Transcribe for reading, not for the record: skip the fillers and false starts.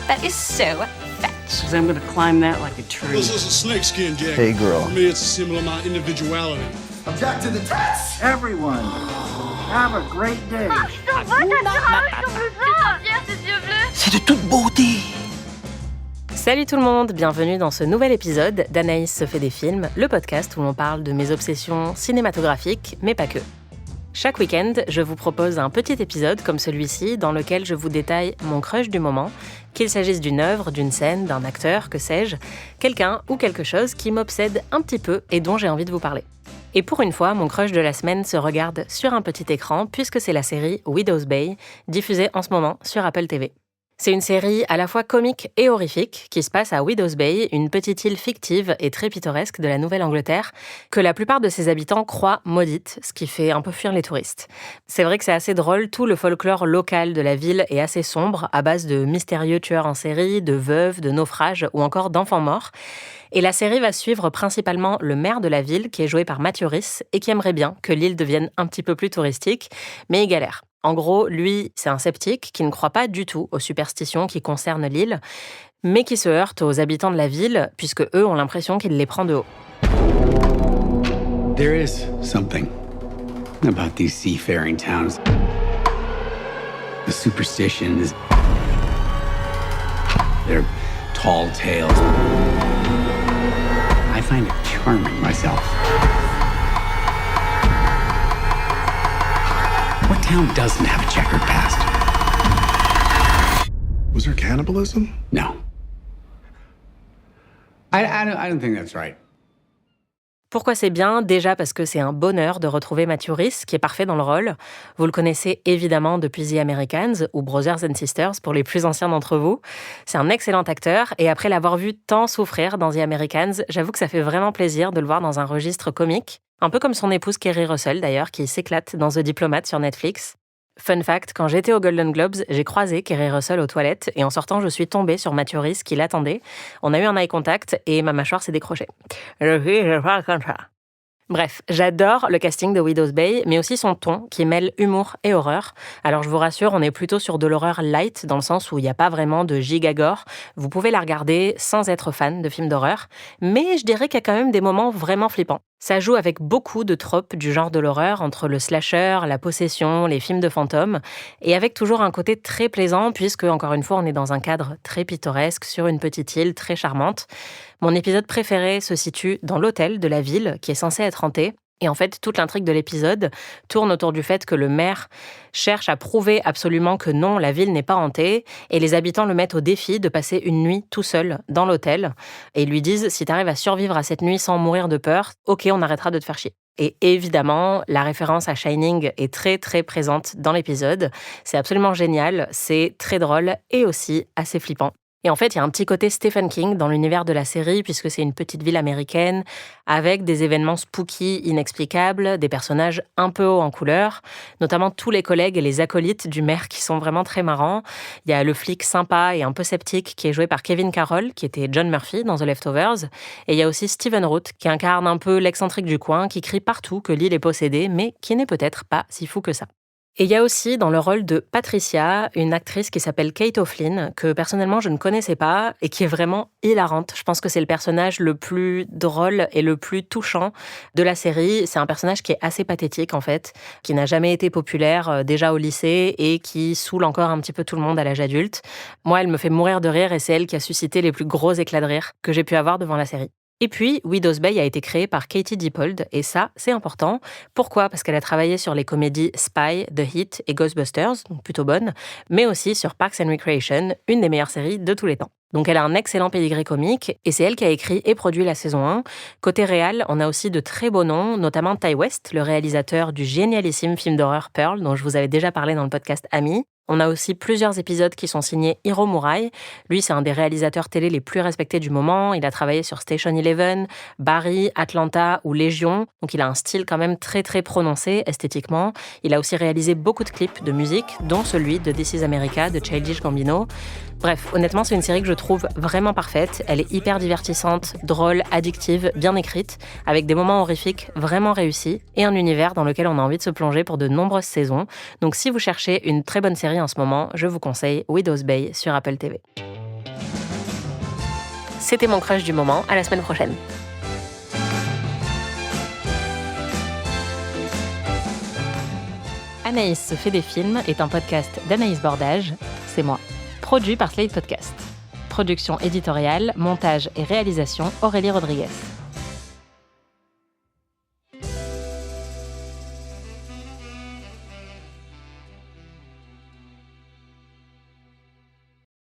That is so fetch. Because I'm going to climb that like a tree. This is a snakeskin jacket. Hey, girl. For me, it's a symbol of my individuality. Object to the test! Everyone, have a great day. C'est de toute beauté. Salut tout le monde, bienvenue dans ce nouvel épisode d'Anaïs se fait des films, le podcast où l'on parle de mes obsessions cinématographiques, mais pas que. Chaque week-end, je vous propose un petit épisode comme celui-ci dans lequel je vous détaille mon crush du moment, qu'il s'agisse d'une œuvre, d'une scène, d'un acteur, que sais-je, quelqu'un ou quelque chose qui m'obsède un petit peu et dont j'ai envie de vous parler. Et pour une fois, mon crush de la semaine se regarde sur un petit écran puisque c'est la série Widow's Bay, diffusée en ce moment sur Apple TV. C'est une série à la fois comique et horrifique qui se passe à Widow's Bay, une petite île fictive et très pittoresque de la Nouvelle-Angleterre, que la plupart de ses habitants croient maudite, ce qui fait un peu fuir les touristes. C'est vrai que c'est assez drôle, tout le folklore local de la ville est assez sombre, à base de mystérieux tueurs en série, de veuves, de naufrages ou encore d'enfants morts. Et la série va suivre principalement le maire de la ville, qui est joué par Matthew Rhys, et qui aimerait bien que l'île devienne un petit peu plus touristique, mais il galère. En gros, lui, c'est un sceptique qui ne croit pas du tout aux superstitions qui concernent l'île, mais qui se heurte aux habitants de la ville, puisque eux ont l'impression qu'il les prend de haut. There is something about these seafaring towns. The superstitions, their tall tales. I find it charming myself. What town doesn't have a checkered past? Was there cannibalism? No. I don't think that's right. Pourquoi c'est bien ? Déjà parce que c'est un bonheur de retrouver Matthew Rhys, qui est parfait dans le rôle. Vous le connaissez évidemment depuis The Americans ou Brothers and Sisters pour les plus anciens d'entre vous. C'est un excellent acteur et après l'avoir vu tant souffrir dans The Americans, j'avoue que ça fait vraiment plaisir de le voir dans un registre comique. Un peu comme son épouse Kerry Russell d'ailleurs, qui s'éclate dans The Diplomat sur Netflix. Fun fact, quand j'étais aux Golden Globes, j'ai croisé Kerry Russell aux toilettes et en sortant, je suis tombée sur Matthew Rhys qui l'attendait. On a eu un eye contact et ma mâchoire s'est décrochée. Bref, j'adore le casting de Widow's Bay, mais aussi son ton qui mêle humour et horreur. Alors je vous rassure, on est plutôt sur de l'horreur light, dans le sens où il n'y a pas vraiment de giga-gore. Vous pouvez la regarder sans être fan de films d'horreur, mais je dirais qu'il y a quand même des moments vraiment flippants. Ça joue avec beaucoup de tropes du genre de l'horreur, entre le slasher, la possession, les films de fantômes, et avec toujours un côté très plaisant, puisque, encore une fois, on est dans un cadre très pittoresque, sur une petite île très charmante. Mon épisode préféré se situe dans l'hôtel de la ville, qui est censé être hanté. Et en fait, toute l'intrigue de l'épisode tourne autour du fait que le maire cherche à prouver absolument que non, la ville n'est pas hantée, et les habitants le mettent au défi de passer une nuit tout seul dans l'hôtel, et ils lui disent « si t'arrives à survivre à cette nuit sans mourir de peur, ok, on arrêtera de te faire chier ». Et évidemment, la référence à Shining est très très présente dans l'épisode. C'est absolument génial, c'est très drôle et aussi assez flippant. Et en fait, il y a un petit côté Stephen King dans l'univers de la série, puisque c'est une petite ville américaine, avec des événements spooky inexplicables, des personnages un peu hauts en couleur, notamment tous les collègues et les acolytes du maire qui sont vraiment très marrants. Il y a le flic sympa et un peu sceptique qui est joué par Kevin Carroll, qui était John Murphy dans The Leftovers. Et il y a aussi Stephen Root, qui incarne un peu l'excentrique du coin, qui crie partout que l'île est possédée, mais qui n'est peut-être pas si fou que ça. Et il y a aussi dans le rôle de Patricia, une actrice qui s'appelle Kate O'Flynn, que personnellement je ne connaissais pas et qui est vraiment hilarante. Je pense que c'est le personnage le plus drôle et le plus touchant de la série. C'est un personnage qui est assez pathétique en fait, qui n'a jamais été populaire déjà au lycée et qui saoule encore un petit peu tout le monde à l'âge adulte. Moi, elle me fait mourir de rire et c'est elle qui a suscité les plus gros éclats de rire que j'ai pu avoir devant la série. Et puis, Widow's Bay a été créée par Katie Dippold, et ça, c'est important. Pourquoi ? Parce qu'elle a travaillé sur les comédies Spy, The Heat et Ghostbusters, donc plutôt bonnes, mais aussi sur Parks and Recreation, une des meilleures séries de tous les temps. Donc elle a un excellent pédigré comique, et c'est elle qui a écrit et produit la saison 1. Côté réal, on a aussi de très beaux noms, notamment Ty West, le réalisateur du génialissime film d'horreur Pearl, dont je vous avais déjà parlé dans le podcast Ami. On a aussi plusieurs épisodes qui sont signés Hiro Murai. Lui, c'est un des réalisateurs télé les plus respectés du moment. Il a travaillé sur Station 11, Barry, Atlanta ou Légion. Donc il a un style quand même très très prononcé esthétiquement. Il a aussi réalisé beaucoup de clips de musique, dont celui de This Is America de Childish Gambino. Bref, honnêtement, c'est une série que je trouve vraiment parfaite. Elle est hyper divertissante, drôle, addictive, bien écrite, avec des moments horrifiques vraiment réussis et un univers dans lequel on a envie de se plonger pour de nombreuses saisons. Donc si vous cherchez une très bonne série en ce moment, je vous conseille Widow's Bay sur Apple TV. C'était mon crush du moment. À la semaine prochaine. Anaïs se fait des films est un podcast d'Anaïs Bordage, c'est moi. Produit par Slate Podcast. Production éditoriale, montage et réalisation Aurélie Rodriguez.